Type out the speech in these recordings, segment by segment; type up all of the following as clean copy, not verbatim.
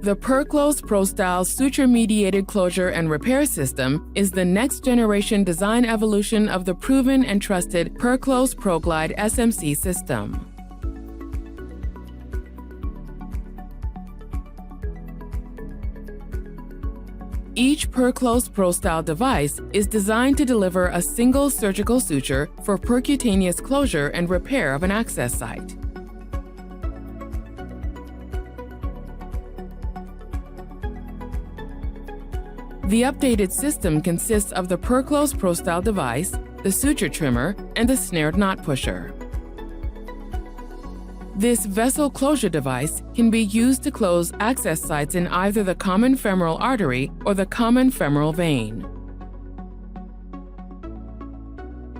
The Perclose ProStyle suture-mediated closure and repair system is the next-generation design evolution of the proven and trusted Perclose ProGlide SMC system. Each Perclose ProStyle device is designed to deliver a single surgical suture for percutaneous closure and repair of an access site. The updated system consists of the Perclose ProStyle device, the suture trimmer, and the snared knot pusher. This vessel closure device can be used to close access sites in either the common femoral artery or the common femoral vein.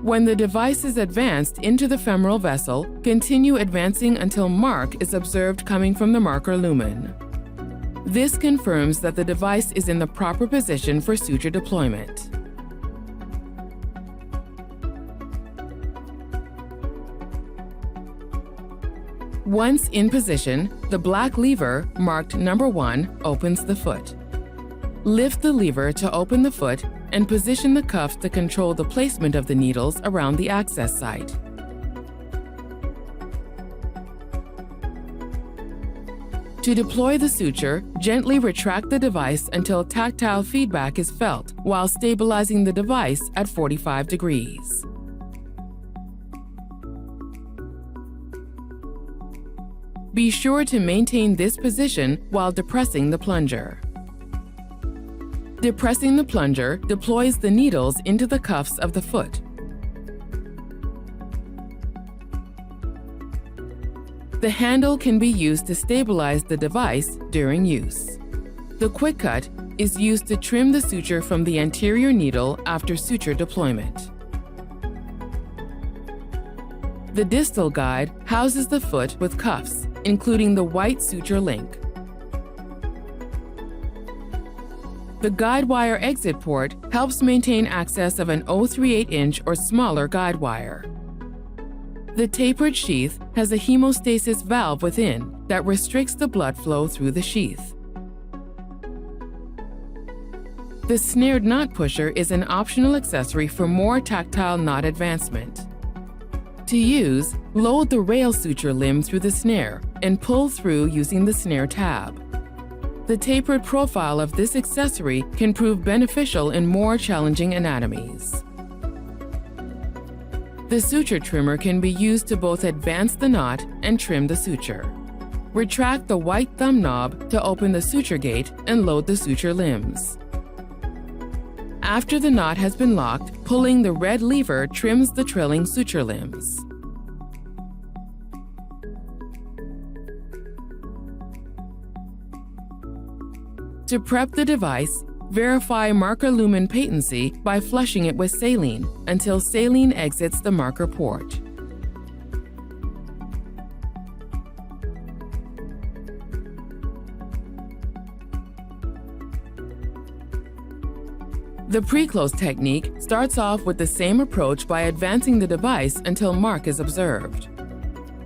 When the device is advanced into the femoral vessel, continue advancing until mark is observed coming from the marker lumen. This confirms that the device is in the proper position for suture deployment. Once in position, the black lever, marked number 1, opens the foot. Lift the lever to open the foot and position the cuffs to control the placement of the needles around the access site. To deploy the suture, gently retract the device until tactile feedback is felt while stabilizing the device at 45 degrees. Be sure to maintain this position while depressing the plunger. Depressing the plunger deploys the needles into the cuffs of the foot. The handle can be used to stabilize the device during use. The quick cut is used to trim the suture from the anterior needle after suture deployment. The distal guide houses the foot with cuffs, including the white suture link. The guide wire exit port helps maintain access of an 0.38-inch or smaller guide wire. The tapered sheath has a hemostasis valve within that restricts the blood flow through the sheath. The snared knot pusher is an optional accessory for more tactile knot advancement. To use, load the rail suture limb through the snare and pull through using the snare tab. The tapered profile of this accessory can prove beneficial in more challenging anatomies. The suture trimmer can be used to both advance the knot and trim the suture. Retract the white thumb knob to open the suture gate and load the suture limbs. After the knot has been locked, pulling the red lever trims the trailing suture limbs. To prep the device, verify marker lumen patency by flushing it with saline until saline exits the marker port. The pre-close technique starts off with the same approach by advancing the device until mark is observed.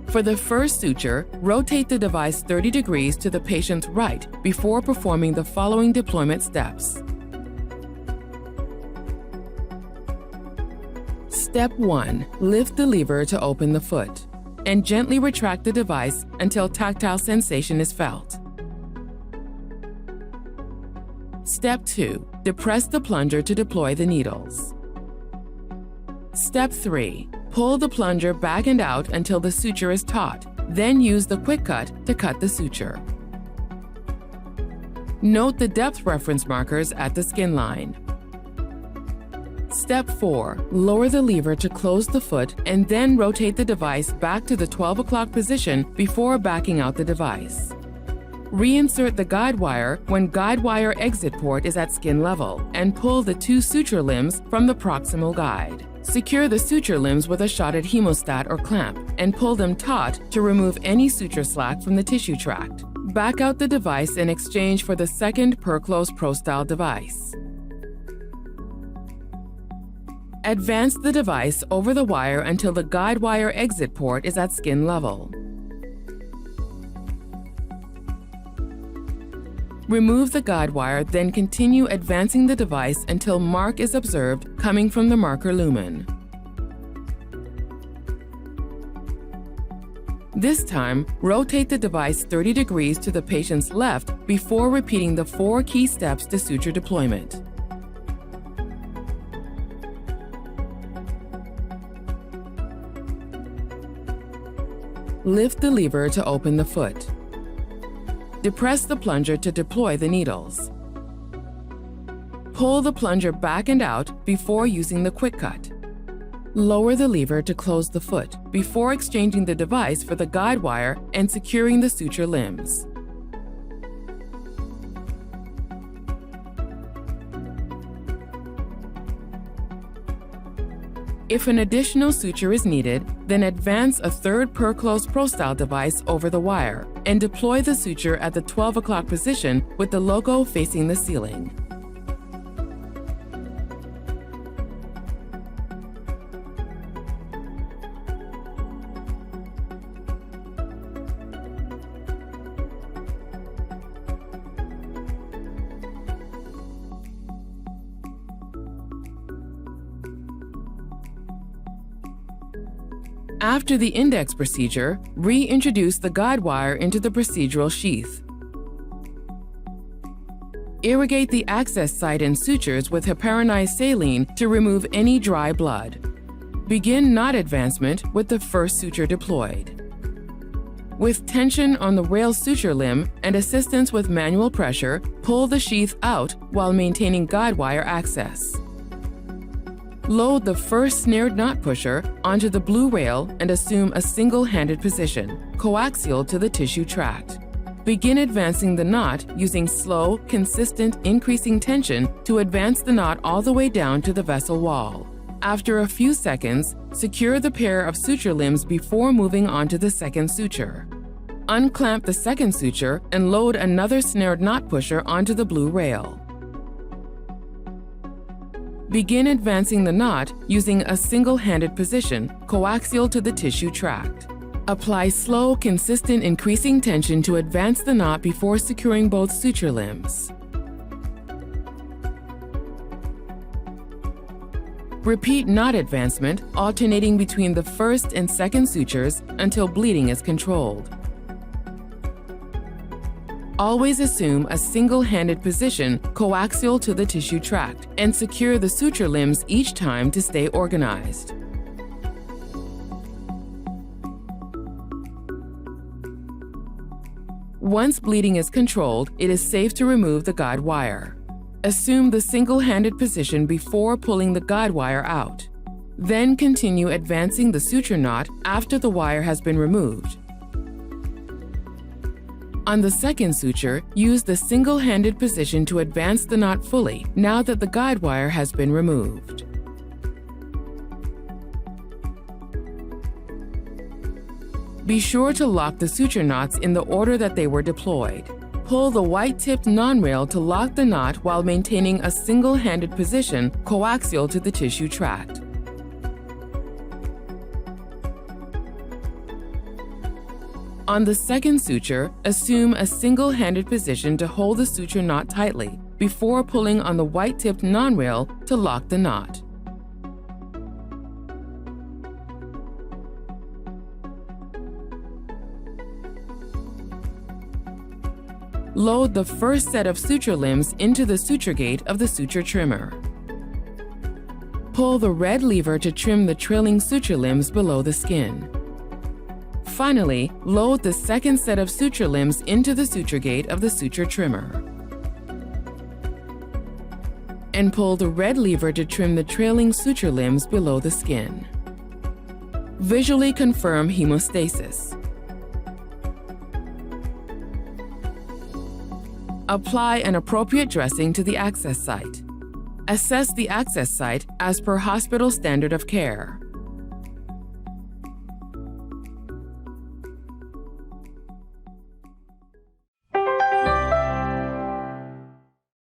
For the first suture, rotate the device 30 degrees to the patient's right before performing the following deployment steps. Step 1. Lift the lever to open the foot, and gently retract the device until tactile sensation is felt. Step 2. Depress the plunger to deploy the needles. Step 3. Pull the plunger back and out until the suture is taut, then use the quick cut to cut the suture. Note the depth reference markers at the skin line. Step 4. Lower the lever to close the foot and then rotate the device back to the 12 o'clock position before backing out the device. Reinsert the guide wire when guide wire exit port is at skin level and pull the 2 suture limbs from the proximal guide. Secure the suture limbs with a shotted hemostat or clamp and pull them taut to remove any suture slack from the tissue tract. Back out the device in exchange for the second Perclose ProStyle device. Advance the device over the wire until the guide wire exit port is at skin level. Remove the guide wire, then continue advancing the device until mark is observed coming from the marker lumen. This time, rotate the device 30 degrees to the patient's left before repeating the 4 key steps to suture deployment. Lift the lever to open the foot. Depress the plunger to deploy the needles. Pull the plunger back and out before using the quick cut. Lower the lever to close the foot before exchanging the device for the guide wire and securing the suture limbs. If an additional suture is needed, then advance a third Perclose ProStyle device over the wire and deploy the suture at the 12 o'clock position with the logo facing the ceiling. After the index procedure, reintroduce the guide wire into the procedural sheath. Irrigate the access site and sutures with heparinized saline to remove any dry blood. Begin knot advancement with the first suture deployed. With tension on the rail suture limb and assistance with manual pressure, pull the sheath out while maintaining guide wire access. Load the first snared knot pusher onto the blue rail and assume a single-handed position, coaxial to the tissue tract. Begin advancing the knot using slow, consistent, increasing tension to advance the knot all the way down to the vessel wall. After a few seconds, secure the pair of suture limbs before moving on to the second suture. Unclamp the second suture and load another snared knot pusher onto the blue rail. Begin advancing the knot using a single-handed position, coaxial to the tissue tract. Apply slow, consistent, increasing tension to advance the knot before securing both suture limbs. Repeat knot advancement, alternating between the first and second sutures until bleeding is controlled. Always assume a single-handed position coaxial to the tissue tract and secure the suture limbs each time to stay organized. Once bleeding is controlled, it is safe to remove the guide wire. Assume the single-handed position before pulling the guide wire out. Then continue advancing the suture knot after the wire has been removed. On the second suture, use the single-handed position to advance the knot fully now that the guide wire has been removed. Be sure to lock the suture knots in the order that they were deployed. Pull the white-tipped non-rail to lock the knot while maintaining a single-handed position coaxial to the tissue tract. On the second suture, assume a single-handed position to hold the suture knot tightly before pulling on the white-tipped non-rail to lock the knot. Load the first set of suture limbs into the suture gate of the suture trimmer. Pull the red lever to trim the trailing suture limbs below the skin. Finally, load the second set of suture limbs into the suture gate of the suture trimmer. And pull the red lever to trim the trailing suture limbs below the skin. Visually confirm hemostasis. Apply an appropriate dressing to the access site. Assess the access site as per hospital standard of care.